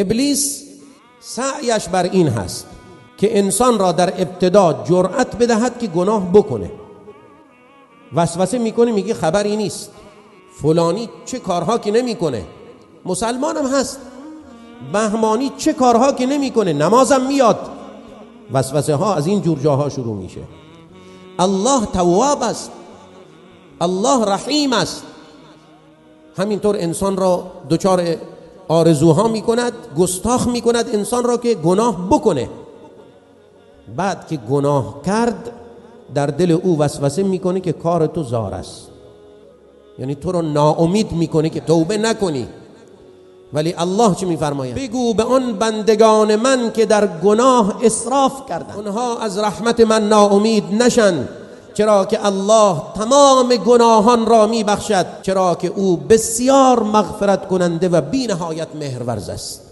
ابلیس سعیش بر این هست که انسان را در ابتدا جرأت بدهد که گناه بکنه. وسوسه میکنه، میگه خبری نیست، فلانی چه کارها که نمیکنه، مسلمانم هست، بهمانی چه کارها که نمیکنه، نمازم میاد. وسوسه ها از این جور جاها شروع میشه. الله تواب است، الله رحیم است. همینطور انسان را دچار آرزوها میکند، گستاخ میکند انسان را که گناه بکنه. بعد که گناه کرد در دل او وسوسه میکنه که کار تو زار است، یعنی تو رو ناامید میکنه که توبه نکنی. ولی الله چه میفرماید؟ بگو به آن بندگان من که در گناه اسراف کردند اونها از رحمت من ناامید نشن، چرا که الله تمام گناهان را میبخشد، چرا که او بسیار مغفرت کننده و بی نهایت مهرورز است.